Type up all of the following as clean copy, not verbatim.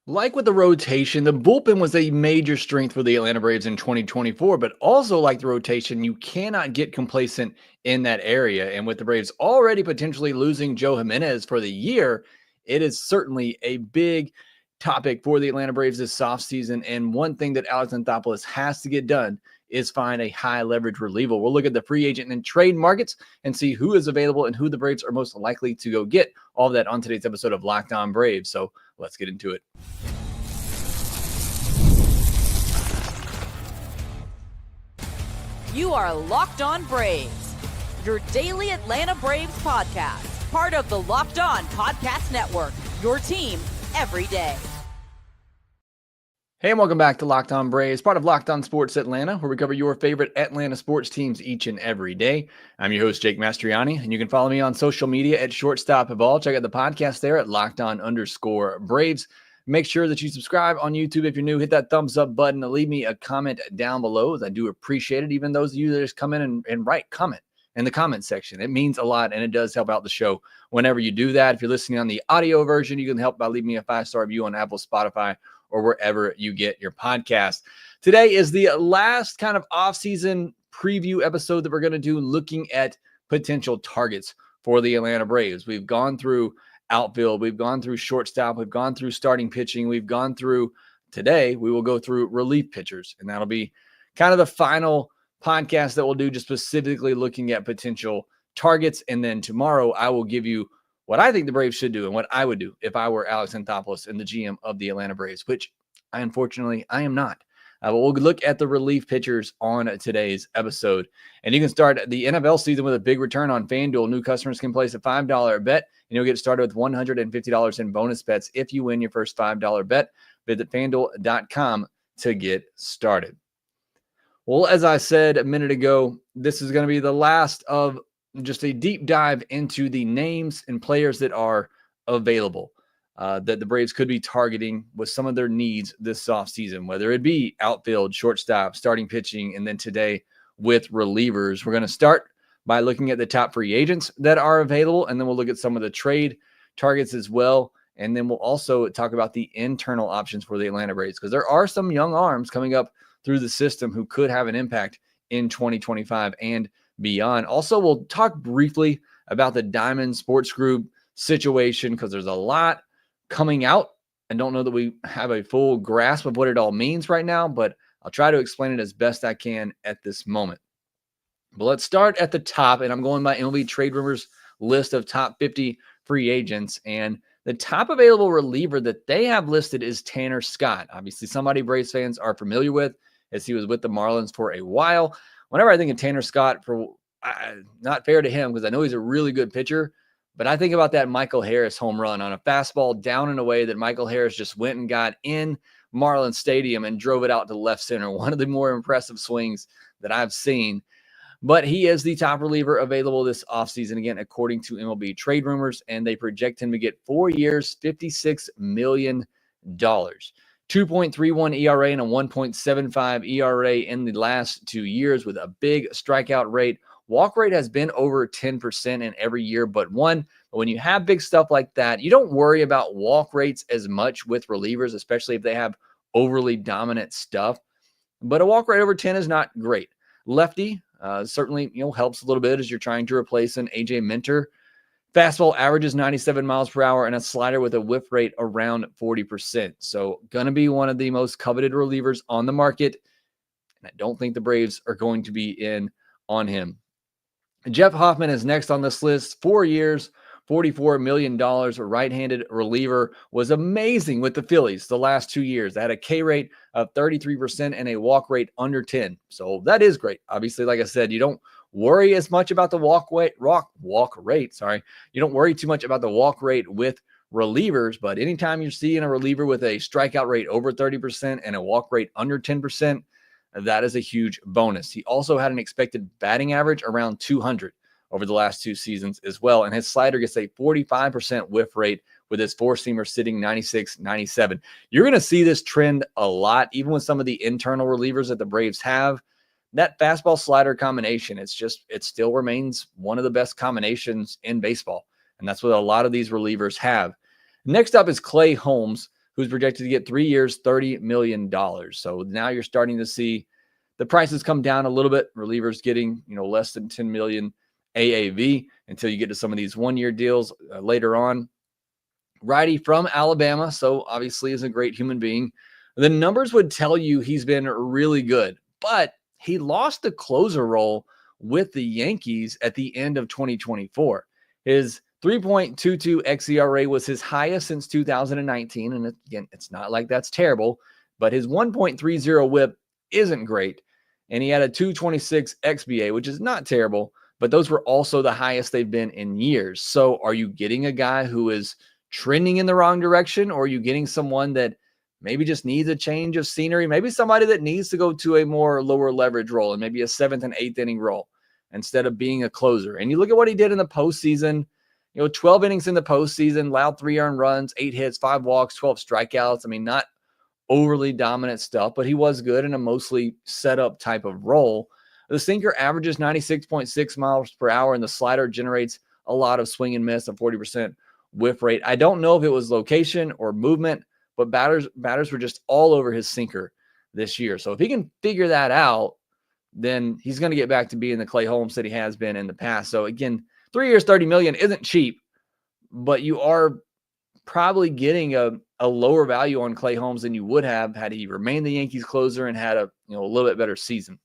Like with the rotation, the bullpen was a major strength for the Atlanta Braves in 2024, but also like the rotation, you cannot get complacent in that area. And with the Braves already potentially losing Joe Jimenez for the year, it is certainly a big topic for the Atlanta Braves this offseason. And one thing that Alex Anthopoulos has to get done is find a high leverage reliever. We'll look at the free agent and trade markets and see who is available and who the Braves are most likely to go get. All of that on today's episode of Locked On Braves. So let's get into it. You are Locked On Braves, your daily Atlanta Braves podcast, part of the Locked On Podcast Network, your team every day. Hey, and welcome back to Locked On Braves, part of Locked On Sports Atlanta, where we cover your favorite Atlanta sports teams each and every day. I'm your host, Jake Mastriani, and you can follow me on social media at Shortstop of All. Check out the podcast there at LockedOn_Braves. Make sure that you subscribe on YouTube if you're new. Hit that thumbs up button and leave me a comment down below, as I do appreciate it. Even those of you that just come in and write comment in the comment section. It means a lot, and it does help out the show whenever you do that. If you're listening on the audio version, you can help by leaving me a 5-star review on Apple, Spotify, or wherever you get your podcast. Today is the last kind of off-season preview episode that we're going to do, looking at potential targets for the Atlanta Braves. We've gone through outfield, we've gone through shortstop, we've gone through starting pitching, we've gone through today, we will go through relief pitchers, and that'll be kind of the final podcast that we'll do, just specifically looking at potential targets. And then tomorrow I will give you what I think the Braves should do and what I would do if I were Alex Anthopoulos and the GM of the Atlanta Braves, which I am not. But we'll look at the relief pitchers on today's episode. And you can start the NFL season with a big return on FanDuel. New customers can place a $5 bet, and you'll get started with $150 in bonus bets if you win your first $5 bet. Visit FanDuel.com to get started. Well, as I said a minute ago, this is going to be the last of just a deep dive into the names and players that are available that the Braves could be targeting with some of their needs this offseason, whether it be outfield, shortstop, starting pitching, and then today with relievers. We're going to start by looking at the top free agents that are available, and then we'll look at some of the trade targets as well. And then we'll also talk about the internal options for the Atlanta Braves, because there are some young arms coming up through the system who could have an impact in 2025 and beyond. Also, we'll talk briefly about the Diamond Sports Group situation, because there's a lot coming out. I don't know that we have a full grasp of what it all means right now, but I'll try to explain it as best I can at this moment. But let's start at the top, and I'm going by MLB Trade Rumors list of top 50 free agents, and the top available reliever that they have listed is Tanner Scott. Obviously, somebody Braves fans are familiar with, as he was with the Marlins for a while. Whenever I think of Tanner Scott, not fair to him, because I know he's a really good pitcher, but I think about that Michael Harris home run on a fastball down and away that Michael Harris just went and got in Marlins Stadium and drove it out to left center. One of the more impressive swings that I've seen. But he is the top reliever available this offseason, again, according to MLB Trade Rumors, and they project him to get 4 years, $56 million. 2.31 ERA and a 1.75 ERA in the last 2 years, with a big strikeout rate. Walk rate has been over 10% in every year but one. But when you have big stuff like that, you don't worry about walk rates as much with relievers, especially if they have overly dominant stuff. But a walk rate over 10 is not great. Lefty certainly helps a little bit as you're trying to replace an AJ Minter. Fastball averages 97 miles per hour and a slider with a whiff rate around 40%. So going to be one of the most coveted relievers on the market. And I don't think the Braves are going to be in on him. Jeff Hoffman is next on this list. 4 years, $44 million. A right-handed reliever, was amazing with the Phillies the last 2 years. They had a K rate of 33% and a walk rate under 10. So that is great. Obviously, like I said, you don't worry as much about the walk rate. You don't worry too much about the walk rate with relievers, but anytime you're seeing a reliever with a strikeout rate over 30% and a walk rate under 10%, that is a huge bonus. He also had an expected batting average around 200 over the last 2 seasons as well, and his slider gets a 45% whiff rate, with his four-seamer sitting 96, 97. You're going to see this trend a lot, even with some of the internal relievers that the Braves have. That fastball slider combination, it still remains one of the best combinations in baseball. And that's what a lot of these relievers have. Next up is Clay Holmes, who's projected to get 3 years, $30 million. So now you're starting to see the prices come down a little bit. Relievers getting, less than 10 million AAV until you get to some of these 1-year deals later on. Righty from Alabama, so obviously is a great human being. The numbers would tell you he's been really good, but he lost the closer role with the Yankees at the end of 2024. His 3.22 xERA was his highest since 2019. And again, it's not like that's terrible, but his 1.30 whip isn't great. And he had a 226 xBA, which is not terrible, but those were also the highest they've been in years. So are you getting a guy who is trending in the wrong direction, or are you getting someone that maybe just needs a change of scenery? Maybe somebody that needs to go to a more lower leverage role and maybe a 7th and 8th inning role instead of being a closer. And you look at what he did in the postseason, 12 innings in the postseason, allowed 3 earned runs, 8 hits, 5 walks, 12 strikeouts. I mean, not overly dominant stuff, but he was good in a mostly setup type of role. The sinker averages 96.6 miles per hour, and the slider generates a lot of swing and miss, a 40% whiff rate. I don't know if it was location or movement, but batters were just all over his sinker this year. So if he can figure that out, then he's going to get back to being the Clay Holmes that he has been in the past. So again, 3 years, $30 million isn't cheap, but you are probably getting a lower value on Clay Holmes than you would have had he remained the Yankees closer and had a little bit better season.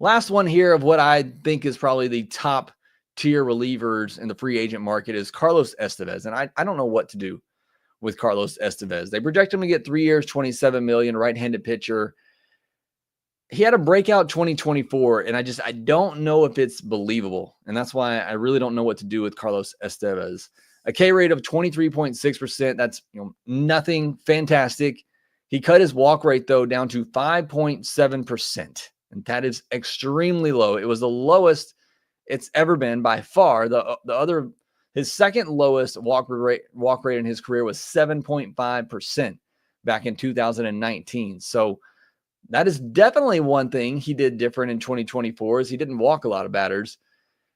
Last one here of what I think is probably the top tier relievers in the free agent market is Carlos Estevez. And I don't know what to do with Carlos Estevez. They project him to get 3 years, $27 million, right-handed pitcher. He had a breakout 2024, and I don't know if it's believable. And that's why I really don't know what to do with Carlos Estevez. A K rate of 23.6%. That's nothing fantastic. He cut his walk rate, though, down to 5.7%. And that is extremely low. It was the lowest it's ever been by far. His second lowest walk rate in his career was 7.5% back in 2019. So that is definitely one thing he did different in 2024 is he didn't walk a lot of batters.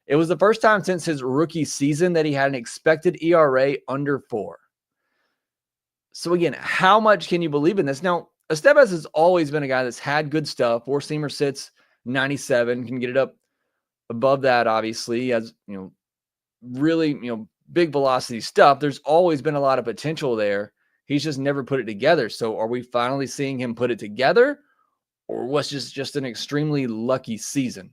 It was the first time since his rookie season that he had an expected ERA under 4. So again, how much can you believe in this? Now, Estevez has always been a guy that's had good stuff. 4-seamer sits 97, can get it up above that, obviously. He has, really, big velocity stuff. There's always been a lot of potential there. He's just never put it together. So are we finally seeing him put it together, or was just an extremely lucky season?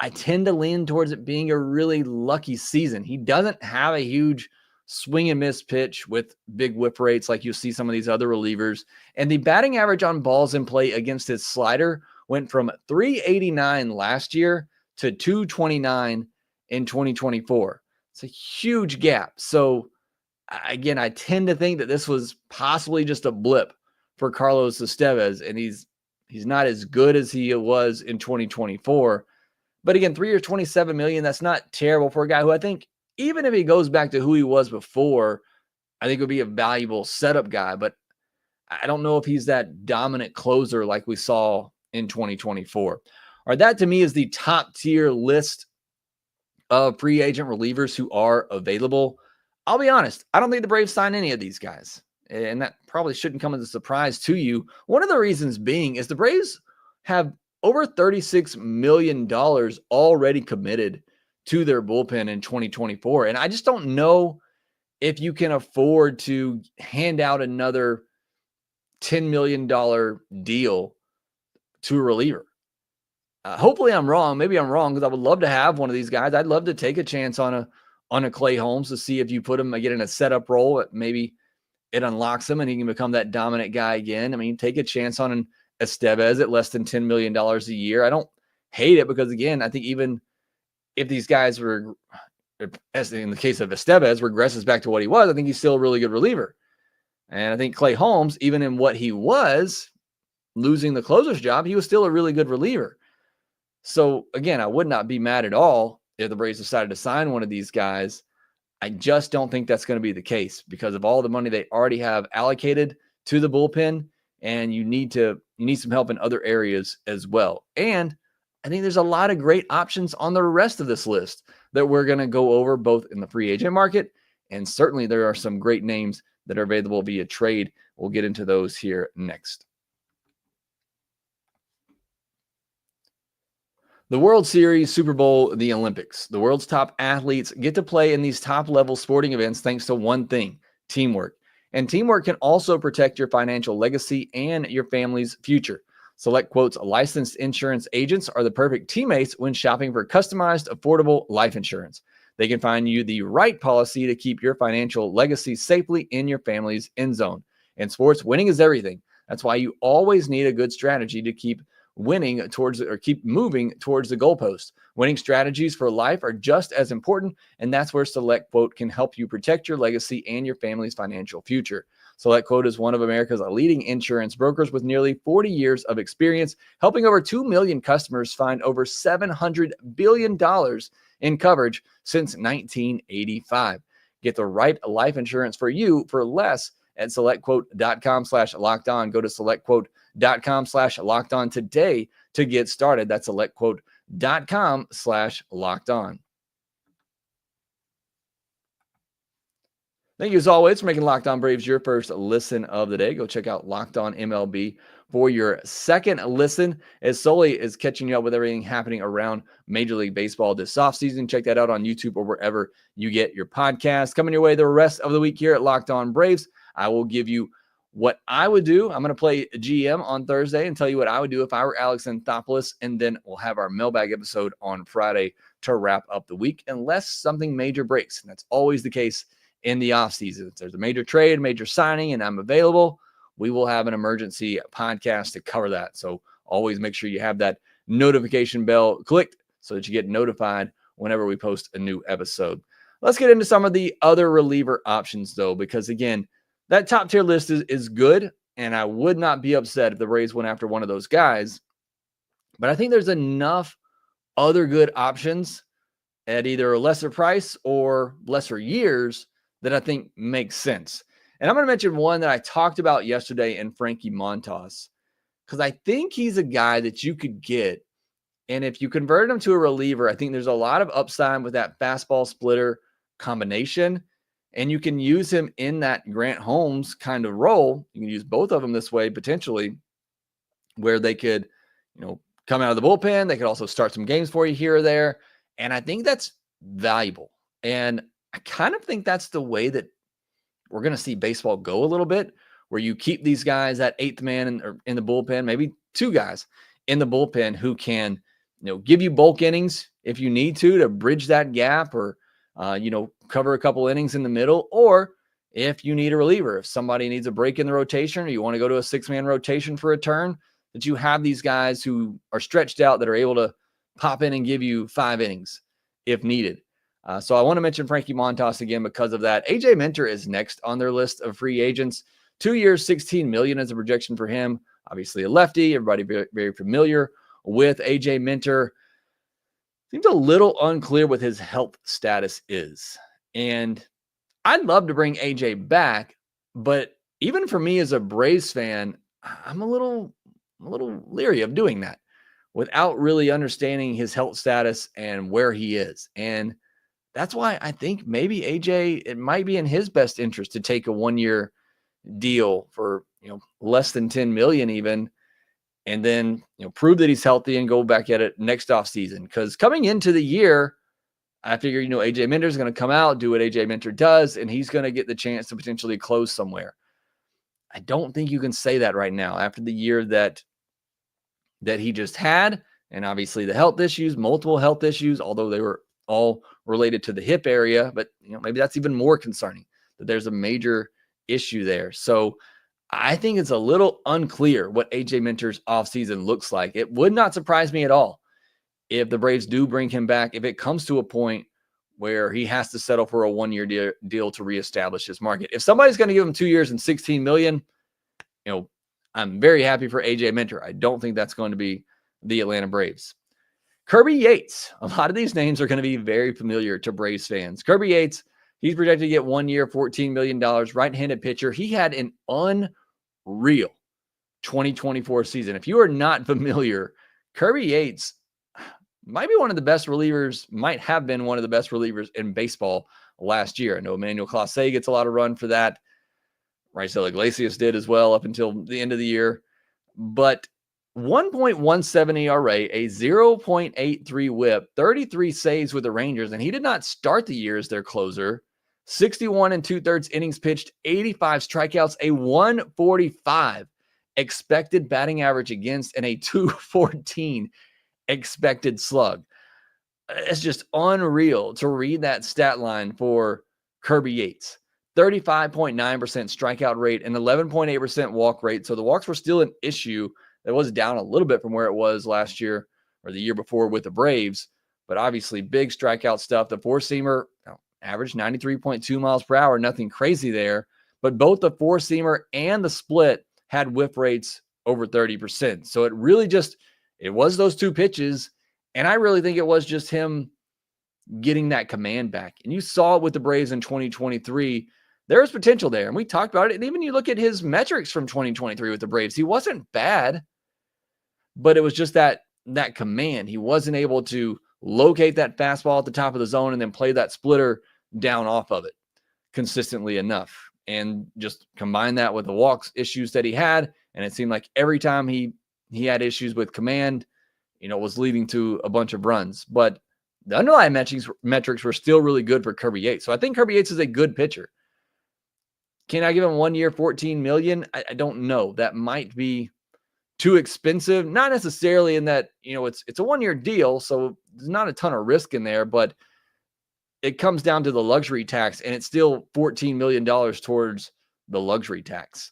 I tend to lean towards it being a really lucky season. He doesn't have a huge swing and miss pitch with big whip rates like you see some of these other relievers. And the batting average on balls in play against his slider went from 389 last year to 229 in 2024. It's a huge gap. So again, I tend to think that this was possibly just a blip for Carlos Estevez, and he's not as good as he was in 2024. But again, 3 years, $27 million, that's not terrible for a guy who I think, even if he goes back to who he was before, I think would be a valuable setup guy. But I don't know if he's that dominant closer like we saw in 2024. All right, that to me is the top tier list of free agent relievers who are available. I'll be honest, I don't think the Braves sign any of these guys. And that probably shouldn't come as a surprise to you. One of the reasons being is the Braves have over $36 million already committed to their bullpen in 2024. And I just don't know if you can afford to hand out another $10 million deal to a reliever. Hopefully I'm wrong. Maybe I'm wrong, because I would love to have one of these guys. I'd love to take a chance on a Clay Holmes to see if you put him again in a setup role. Maybe it unlocks him and he can become that dominant guy again. I mean, take a chance on an Estevez at less than $10 million a year. I don't hate it, because again, I think even if these guys were, as in the case of Estevez, regresses back to what he was, I think he's still a really good reliever. And I think Clay Holmes, even in what he was, losing the closer's job, he was still a really good reliever. So again, I would not be mad at all if the Braves decided to sign one of these guys. I just don't think that's going to be the case because of all the money they already have allocated to the bullpen, and you need some help in other areas as well. And I think there's a lot of great options on the rest of this list that we're going to go over both in the free agent market And certainly there are some great names that are available via trade. We'll get into those here next. The World Series, Super Bowl, the Olympics. The world's top athletes get to play in these top-level sporting events thanks to one thing: teamwork. And teamwork can also protect your financial legacy and your family's future. SelectQuote's licensed insurance agents are the perfect teammates when shopping for customized, affordable life insurance. They can find you the right policy to keep your financial legacy safely in your family's end zone. In sports, winning is everything. That's why you always need a good strategy to keep moving towards the goalpost. Winning strategies for life are just as important, and that's where SelectQuote can help you protect your legacy and your family's financial future. SelectQuote is one of America's leading insurance brokers with nearly 40 years of experience, helping over 2 million customers find over $700 billion in coverage since 1985. Get the right life insurance for you for less at SelectQuote.com/lockedon. Go to SelectQuote.com/lockedon today to get started. That's SelectQuote.com/lockedon. Thank you as always for making Locked On Braves your first listen of the day. Go check out Locked On MLB for your second listen, as Sully is catching you up with everything happening around Major League Baseball this offseason. Check that out on YouTube or wherever you get your podcasts. Coming your way the rest of the week here at Locked On Braves, I will give you what I would do. I'm going to play GM on Thursday and tell you what I would do if I were Alex Anthopoulos, and then we'll have our mailbag episode on Friday to wrap up the week, unless something major breaks. And that's always the case in the offseason. If there's a major trade, major signing, and I'm available, we will have an emergency podcast to cover that. So always make sure you have that notification bell clicked so that you get notified whenever we post a new episode. Let's get into some of the other reliever options, though, because, again, that top tier list is good, and I would not be upset if the Rays went after one of those guys. But I think there's enough other good options at either a lesser price or lesser years that I think makes sense. And I'm going to mention one that I talked about yesterday in Frankie Montas, because I think he's a guy that you could get. And if you convert him to a reliever, I think there's a lot of upside with that fastball splitter combination. And you can use him in that Grant Holmes kind of role. You can use both of them this way, potentially, where they could, come out of the bullpen. They could also start some games for you here or there. And I think that's valuable. And I kind of think that's the way that we're going to see baseball go a little bit, where you keep these guys at eighth man in the bullpen, maybe two guys in the bullpen who can, give you bulk innings if you need to bridge that gap, or, cover a couple innings in the middle, or if you need a reliever, if somebody needs a break in the rotation, or you want to go to a 6-man rotation for a turn, that you have these guys who are stretched out that are able to pop in and give you 5 innings if needed. So I want to mention Frankie Montas again because of that. AJ Minter is next on their list of free agents. 2 years, $16 million is a projection for him. Obviously a lefty. Everybody very, very familiar with AJ Minter. Seems a little unclear what his health status is. And I'd love to bring AJ back, but even for me as a Braves fan, I'm a little leery of doing that without really understanding his health status and where he is. And that's why I think maybe AJ, it might be in his best interest to take a 1-year deal for, less than $10 million even, and then, prove that he's healthy and go back at it next offseason. Because coming into the year, I figure, AJ Minter is going to come out, do what AJ Minter does, and he's going to get the chance to potentially close somewhere. I don't think you can say that right now after the year that he just had, and obviously the health issues, multiple health issues, although they were all related to the hip area, but maybe that's even more concerning, that there's a major issue there. So I think it's a little unclear what AJ Minter's offseason looks like. It would not surprise me at all if the Braves do bring him back, if it comes to a point where he has to settle for a 1-year deal to reestablish his market. If somebody's going to give him 2 years and $16 million, I'm very happy for AJ Minter. I don't think that's going to be the Atlanta Braves. Kirby Yates. A lot of these names are going to be very familiar to Braves fans. Kirby Yates, he's projected to get 1 year, $14 million, right-handed pitcher. He had an unreal 2024 season. If you are not familiar, Kirby Yates might be one of the best relievers, might have been one of the best relievers in baseball last year. I know Emmanuel Clase gets a lot of run for that. Raisel Iglesias did as well up until the end of the year. But 1.17 ERA, a 0.83 whip, 33 saves with the Rangers, and he did not start the year as their closer. 61 and 2/3 innings pitched, 85 strikeouts, a 145 expected batting average against, and a 214 expected slug. It's just unreal to read that stat line for Kirby Yates. 35.9% strikeout rate and 11.8% walk rate. So the walks were still an issue. That was down a little bit from where it was last year or the year before with the Braves, but obviously big strikeout stuff. The four-seamer averaged 93.2 miles per hour, nothing crazy there, but both the four-seamer and the split had whiff rates over 30%. So it really just, it was those two pitches, and I really think it was just him getting that command back. And you saw it with the Braves in 2023. There's potential there, and we talked about it. And even you look at his metrics from 2023 with the Braves, he wasn't bad, but it was just that command. He wasn't able to locate that fastball at the top of the zone and then play that splitter down off of it consistently enough. And just combine that with the walks issues that he had, and it seemed like every time he had issues with command, was leading to a bunch of runs. But the underlying metrics were still really good for Kirby Yates. So I think Kirby Yates is a good pitcher. Can I give him 1 year, $14 million? I don't know. That might be too expensive. Not necessarily in that, it's a 1 year deal, so there's not a ton of risk in there, but it comes down to the luxury tax, and it's still $14 million towards the luxury tax.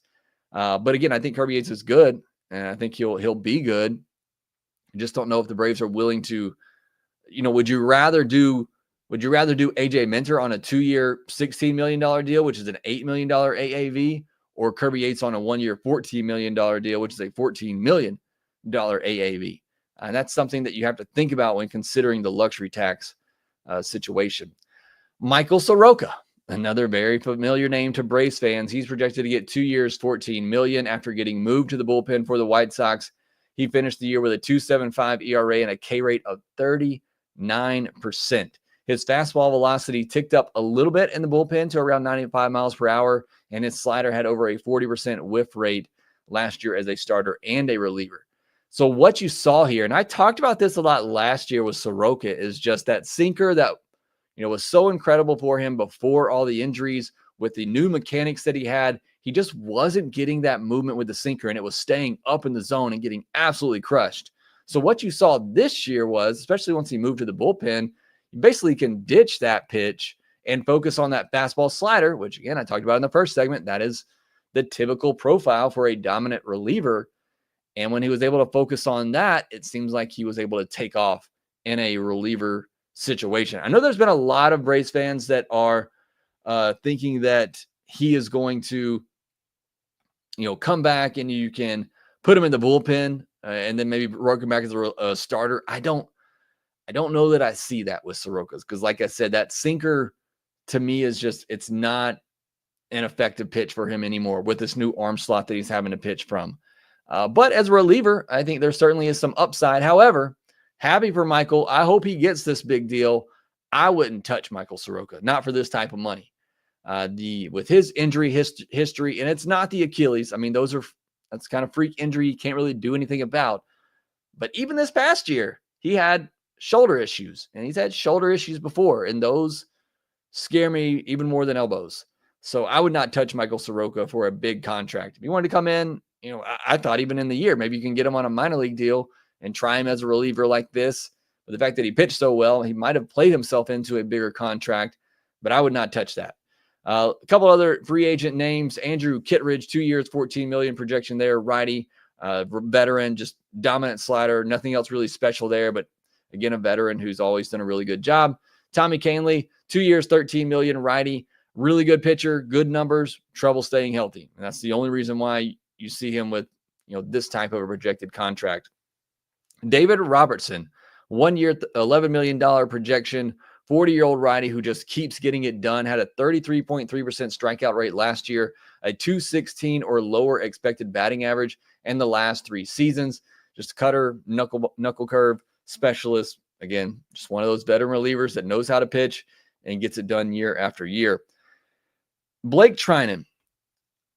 But again, I think Kirby Yates is good, and I think he'll be good. I just don't know if the Braves are willing to, would you rather do AJ Minter on a 2 year, $16 million deal, which is an $8 million AAV, or Kirby Yates on a 1 year, $14 million deal, which is a $14 million AAV? And that's something that you have to think about when considering the luxury tax situation. Michael Soroka, another very familiar name to Braves fans. He's projected to get 2 years, $14 million after getting moved to the bullpen for the White Sox. He finished the year with a 2.75 ERA and a K rate of 39%. His fastball velocity ticked up a little bit in the bullpen to around 95 miles per hour, and his slider had over a 40% whiff rate last year as a starter and a reliever. So what you saw here, and I talked about this a lot last year with Soroka, is just that sinker that was so incredible for him before all the injuries. With the new mechanics that he had, he just wasn't getting that movement with the sinker, and it was staying up in the zone and getting absolutely crushed. So what you saw this year was, especially once he moved to the bullpen, you basically can ditch that pitch and focus on that fastball slider, which again, I talked about in the first segment. That is the typical profile for a dominant reliever. And when he was able to focus on that, it seems like he was able to take off in a reliever situation. I know there's been a lot of Braves fans that are thinking that he is going to, come back and you can put him in the bullpen and then maybe work him back as a starter. I don't know that I see that with Soroka's, because like I said, that sinker to me is just, it's not an effective pitch for him anymore with this new arm slot that he's having to pitch from. But as a reliever, I think there certainly is some upside. However, happy for Michael. I hope he gets this big deal. I wouldn't touch Michael Soroka, not for this type of money. With his injury history, and it's not the Achilles. I mean, that's kind of freak injury you can't really do anything about. But even this past year, he had shoulder issues, and he's had shoulder issues before, and those scare me even more than elbows. So I would not touch Michael Soroka for a big contract. If you wanted to come in, I thought even in the year, maybe you can get him on a minor league deal and try him as a reliever like this. But the fact that he pitched so well, he might have played himself into a bigger contract, but I would not touch that. A couple other free agent names: Andrew Kittredge, 2 years, $14 million projection there. Righty, veteran, just dominant slider. Nothing else really special there, but again, a veteran who's always done a really good job. Tommy Kahnle, 2 years, $13 million. Righty, really good pitcher, good numbers, trouble staying healthy. And that's the only reason why you see him with this type of a projected contract. David Robertson, 1 year, $11 million projection. 40-year-old righty who just keeps getting it done, had a 33.3% strikeout rate last year, a 216 or lower expected batting average in the last 3 seasons. Just cutter, knuckle curve specialist, again, just one of those veteran relievers that knows how to pitch and gets it done year after year. Blake Trinan.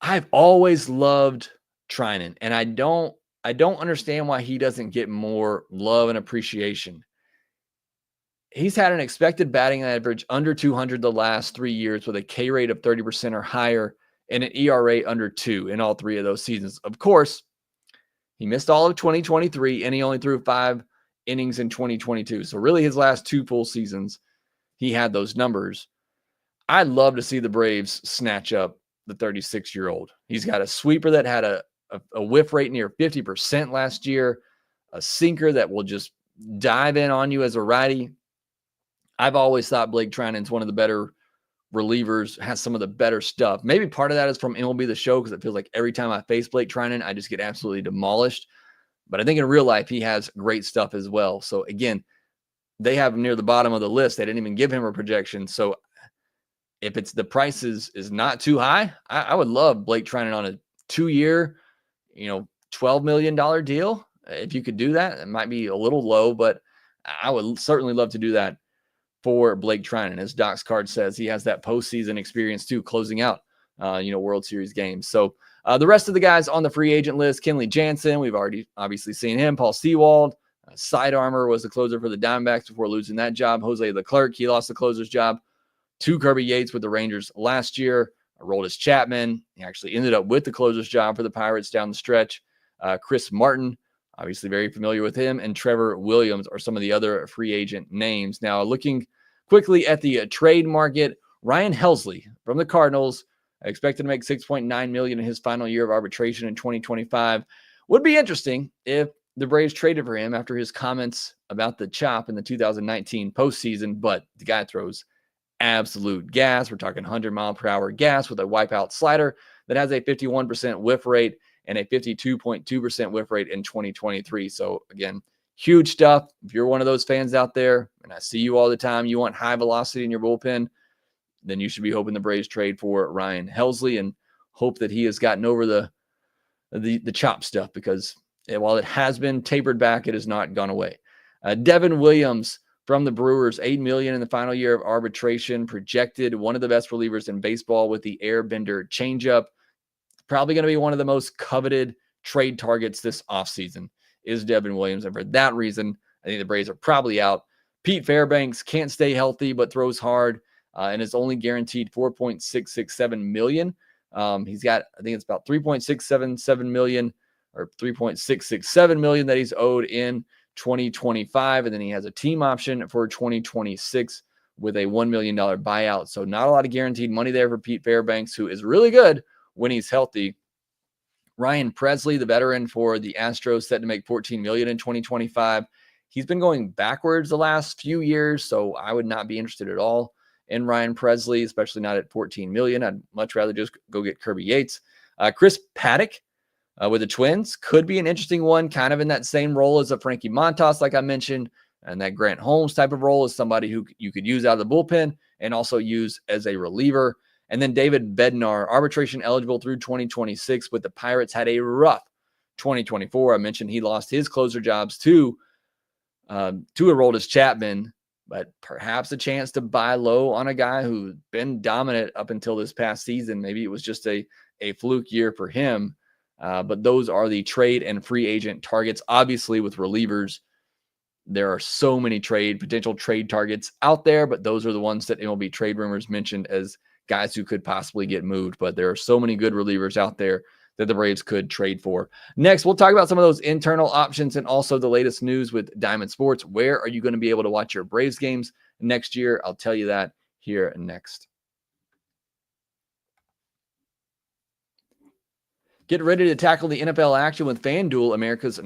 I've always loved Trinan, and I don't understand why he doesn't get more love and appreciation. He's had an expected batting average under 200 the last 3 years with a K rate of 30% or higher and an ERA under 2 in all 3 of those seasons. Of course, he missed all of 2023, and he only threw 5 innings in 2022. So really his last 2 full seasons, he had those numbers. I'd love to see the Braves snatch up the 36-year-old. He's got a sweeper that had a whiff rate near 50% last year, a sinker that will just dive in on you as a righty. I've always thought Blake Trinan's one of the better relievers, has some of the better stuff. Maybe part of that is from MLB The Show, because it feels like every time I face Blake Trinan, I just get absolutely demolished. But I think in real life, he has great stuff as well. So again, they have him near the bottom of the list. They didn't even give him a projection. So if it's the price is not too high, I would love Blake Trinan on a 2-year, $12 million deal. If you could do that, it might be a little low, but I would certainly love to do that for Blake Trinan. As Doc's card says, he has that postseason experience too, closing out, World Series games. So the rest of the guys on the free agent list, Kenley Jansen, we've already obviously seen him. Paul Sewald, Side Armor was the closer for the Diamondbacks before losing that job. Jose Leclerc, he lost the closer's job to Kirby Yates with the Rangers last year. Aroldis Chapman, he actually ended up with the closer's job for the Pirates down the stretch. Chris Martin, obviously very familiar with him, and Trevor Williams are some of the other free agent names. Now, looking quickly at the trade market, Ryan Helsley from the Cardinals, expected to make $6.9 million in his final year of arbitration in 2025. Would be interesting if the Braves traded for him after his comments about the chop in the 2019 postseason, but the guy throws absolute gas. We're talking 100-mile-per-hour gas with a wipeout slider that has a 51% whiff rate and a 52.2% whiff rate in 2023. So again, huge stuff. If you're one of those fans out there, and I see you all the time, you want high velocity in your bullpen, then you should be hoping the Braves trade for Ryan Helsley and hope that he has gotten over the chop stuff, because while it has been tapered back, it has not gone away. Devin Williams from the Brewers, $8 million in the final year of arbitration, projected one of the best relievers in baseball with the airbender changeup. Probably going to be one of the most coveted trade targets this offseason is Devin Williams. And for that reason, I think the Braves are probably out. Pete Fairbanks can't stay healthy, but throws hard and is only guaranteed $4.667 million. He's got, I think it's about $3.677 million or $3.667 million that he's owed in 2025. And then he has a team option for 2026 with a $1 million buyout. So not a lot of guaranteed money there for Pete Fairbanks, who is really good when he's healthy. Ryan Presley, the veteran for the Astros, set to make $14 million in 2025. He's been going backwards the last few years, so I would not be interested at all in Ryan Presley, especially not at $14 million. I'd much rather just go get Kirby Yates. Chris Paddock with the Twins could be an interesting one, kind of in that same role as a Frankie Montas, like I mentioned, and that Grant Holmes type of role is somebody who you could use out of the bullpen and also use as a reliever. And then David Bednar, arbitration eligible through 2026, but the Pirates had a rough 2024. I mentioned he lost his closer jobs to Aroldis Chapman, but perhaps a chance to buy low on a guy who's been dominant up until this past season. Maybe it was just a fluke year for him. But those are the trade and free agent targets. Obviously, with relievers, there are so many potential trade targets out there, but those are the ones that MLB Trade Rumors mentioned as guys who could possibly get moved. But there are so many good relievers out there that the Braves could trade for. Next, we'll talk about some of those internal options and also the latest news with Diamond Sports. Where are you going to be able to watch your Braves games next year? I'll tell you that here next. Get ready to tackle the NFL action with FanDuel, America's #1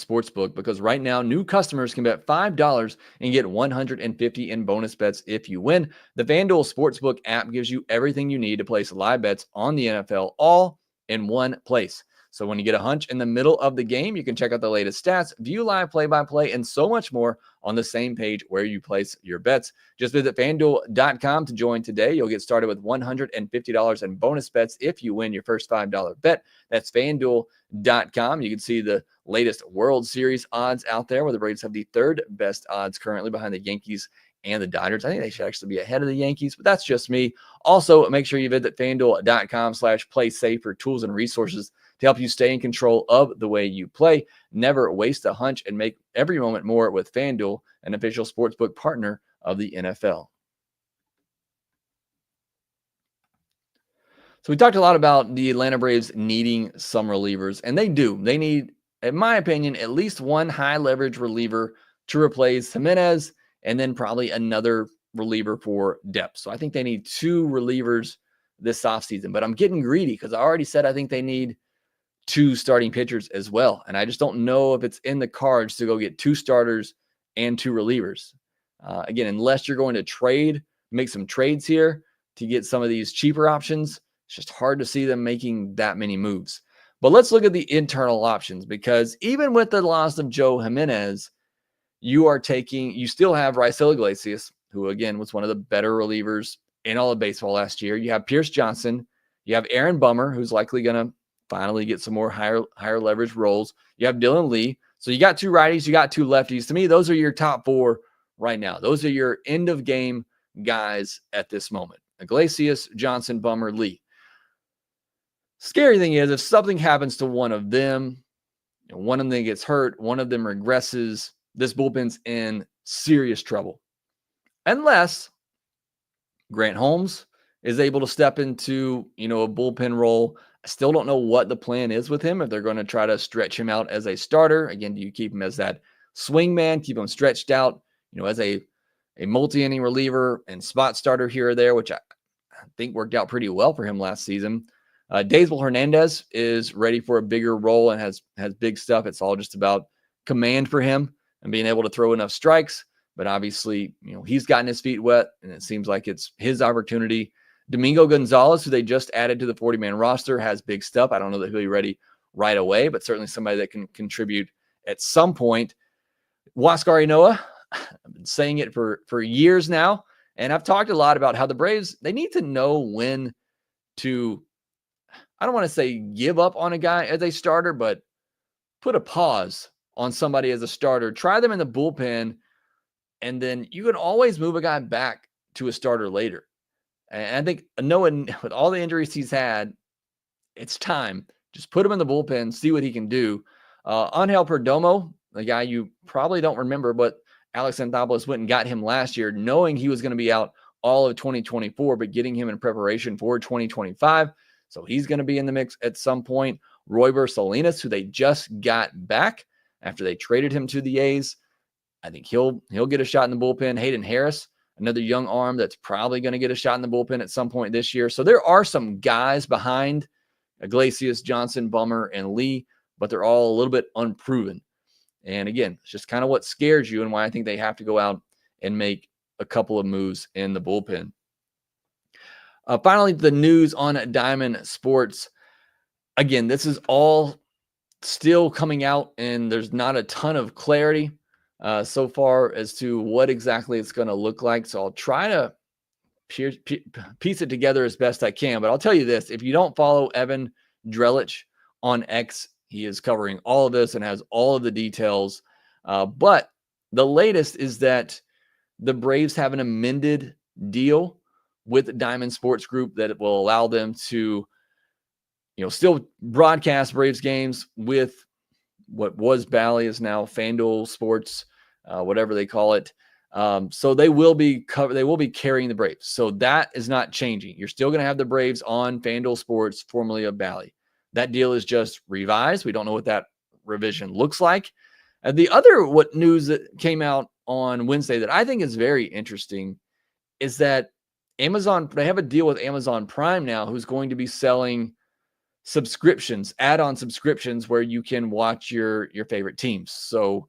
sportsbook, because right now new customers can bet $5 and get $150 in bonus bets if you win. The FanDuel Sportsbook app gives you everything you need to place live bets on the NFL all in one place. So when you get a hunch in the middle of the game, you can check out the latest stats, view live play-by-play, and so much more on the same page where you place your bets. Just visit FanDuel.com to join today. You'll get started with $150 in bonus bets if you win your first $5 bet. That's FanDuel.com. You can see the latest World Series odds out there, where the Braves have the third best odds currently behind the Yankees and the Dodgers. I think they should actually be ahead of the Yankees, but that's just me. Also, make sure you visit FanDuel.com/play-safe for tools and resources to help you stay in control of the way you play. Never waste a hunch and make every moment more with FanDuel, an official sportsbook partner of the NFL. So we talked a lot about the Atlanta Braves needing some relievers, and they do. They need, in my opinion, at least one high leverage reliever to replace Jimenez, and then probably another reliever for depth. So I think they need 2 relievers this offseason. But I'm getting greedy because I already said I think they need 2 starting pitchers as well. And I just don't know if it's in the cards to go get 2 starters and 2 relievers. Again, unless you're going to make some trades here to get some of these cheaper options, it's just hard to see them making that many moves. But let's look at the internal options, because even with the loss of Joe Jimenez, you still have Raisel Iglesias, who again was one of the better relievers in all of baseball last year. You have Pierce Johnson. You have Aaron Bummer, who's likely going to finally get some more higher leverage roles. You have Dylan Lee. So you got 2 righties, you got 2 lefties. To me, those are your top 4 right now. Those are your end of game guys at this moment. Iglesias, Johnson, Bummer, Lee. Scary thing is, if something happens to one of them, one of them gets hurt, one of them regresses, this bullpen's in serious trouble. Unless Grant Holmes is able to step into, a bullpen role. I still don't know what the plan is with him, if they're going to try to stretch him out as a starter. Again, do you keep him as that swing man, keep him stretched out, as a multi-inning reliever and spot starter here or there, which I think worked out pretty well for him last season. Daysbel Hernandez is ready for a bigger role and has big stuff. It's all just about command for him and being able to throw enough strikes. But obviously, he's gotten his feet wet, and it seems like it's his opportunity. Domingo Gonzalez, who they just added to the 40-man roster, has big stuff. I don't know that he'll be ready right away, but certainly somebody that can contribute at some point. Huascar Ynoa, I've been saying it for years now, and I've talked a lot about how the Braves, they need to know when to, I don't want to say give up on a guy as a starter, but put a pause on somebody as a starter. Try them in the bullpen, and then you can always move a guy back to a starter later. And I think Ynoa, with all the injuries he's had, it's time. Just put him in the bullpen, see what he can do. Angel Perdomo, the guy you probably don't remember, but Alex Anthopoulos went and got him last year, knowing he was going to be out all of 2024, but getting him in preparation for 2025. So he's going to be in the mix at some point. Royber Salinas, who they just got back after they traded him to the A's, I think he'll get a shot in the bullpen. Hayden Harris, another young arm that's probably going to get a shot in the bullpen at some point this year. So there are some guys behind Iglesias, Johnson, Bummer, and Lee, but they're all a little bit unproven. And again, it's just kind of what scares you and why I think they have to go out and make a couple of moves in the bullpen. Finally, the news on Diamond Sports. Again, this is all still coming out, and there's not a ton of clarity so far as to what exactly it's going to look like. So I'll try to piece it together as best I can. But I'll tell you this, if you don't follow Evan Drellich on X, he is covering all of this and has all of the details. But the latest is that the Braves have an amended deal with Diamond Sports Group that will allow them to, still broadcast Braves games with what was Bally is now FanDuel Sports, whatever they call it. So they will be carrying the Braves. So that is not changing. You're still going to have the Braves on FanDuel Sports, formerly of Bally. That deal is just revised. We don't know what that revision looks like. The other news that came out on Wednesday that I think is very interesting is that they have a deal with Amazon Prime now, who's going to be selling subscriptions, add-on subscriptions where you can watch your favorite teams. So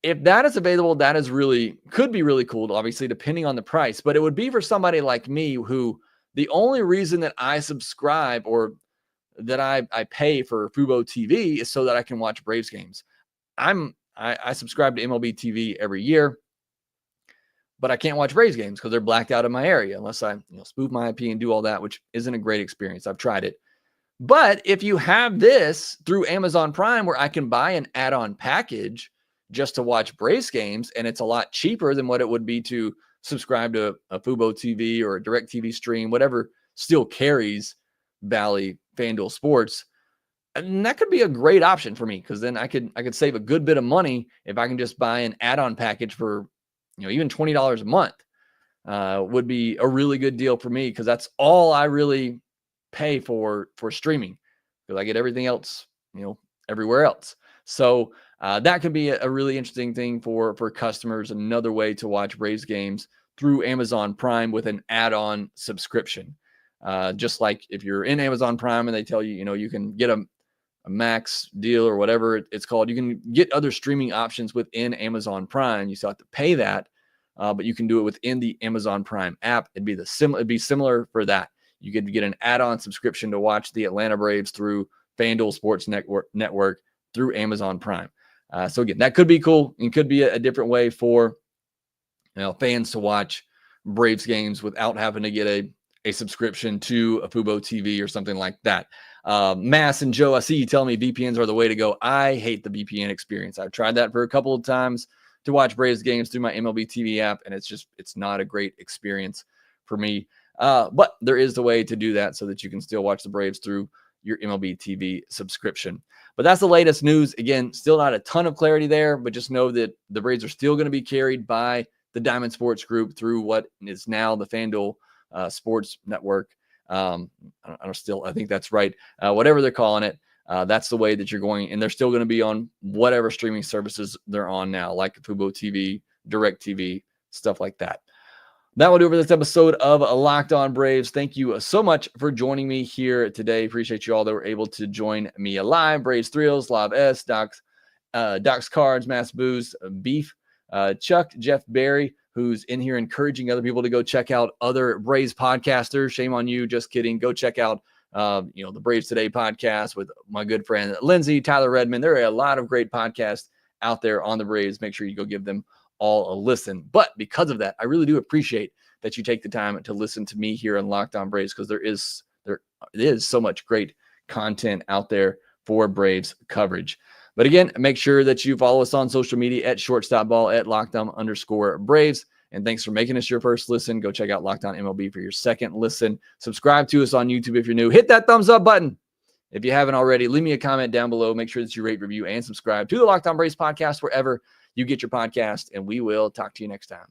if that is available, that is could be really cool, obviously, depending on the price. But it would be for somebody like me who the only reason that I subscribe or that I pay for Fubo TV is so that I can watch Braves games. I subscribe to MLB TV every year, but I can't watch Braves games because they're blacked out in my area unless I spoof my IP and do all that, which isn't a great experience. I've tried it. But if you have this through Amazon Prime where I can buy an add-on package just to watch Braves games, and it's a lot cheaper than what it would be to subscribe to a Fubo TV or a DirecTV stream, whatever still carries Bally FanDuel Sports, and that could be a great option for me because then I could save a good bit of money if I can just buy an add-on package for even $20 a month. Would be a really good deal for me because that's all I really pay for streaming, because I get everything else everywhere else. So that could be a really interesting thing for customers, another way to watch Braves games through Amazon Prime with an add-on subscription. Just like if you're in Amazon Prime and they tell you you can get a max deal or whatever it's called, you can get other streaming options within Amazon Prime. You still have to pay that, but you can do it within the Amazon Prime app. It'd be similar for that. You could get an add-on subscription to watch the Atlanta Braves through FanDuel Sports Network through Amazon Prime. So again, that could be cool and could be a different way for fans to watch Braves games without having to get a subscription to a Fubo TV or something like that. Mass and Joe, I see you telling me VPNs are the way to go. I hate the VPN experience. I've tried that for a couple of times to watch Braves games through my MLB TV app, and it's not a great experience for me. But there is the way to do that so that you can still watch the Braves through your MLB TV subscription. But that's the latest news. Again, still not a ton of clarity there, but just know that the Braves are still going to be carried by the Diamond Sports Group through what is now the FanDuel Sports Network. I think that's right. Whatever they're calling it, that's the way that you're going. And they're still going to be on whatever streaming services they're on now, like Fubo TV, DirecTV, stuff like that. That will do for this episode of Locked On Braves. Thank you so much for joining me here today. Appreciate you all that were able to join me live. Braves Thrills, Live S, Docs Cards, Mass Booze, Beef, Chuck, Jeff Barry, who's in here encouraging other people to go check out other Braves podcasters. Shame on you. Just kidding. Go check out, the Braves Today podcast with my good friend Lindsay, Tyler Redmond. There are a lot of great podcasts out there on the Braves. Make sure you go give them all a listen. But because of that, I really do appreciate that you take the time to listen to me here on Locked On Braves, because there is so much great content out there for Braves coverage. But again, make sure that you follow us on social media at shortstopball, at @LockedOn_Braves. And thanks for making us your first listen. Go check out Locked On MLB for your second listen. Subscribe to us on YouTube if you're new. Hit that thumbs up button if you haven't already. Leave me a comment down below. Make sure that you rate, review, and subscribe to the Locked On Braves podcast wherever you get your podcast. And we will talk to you next time.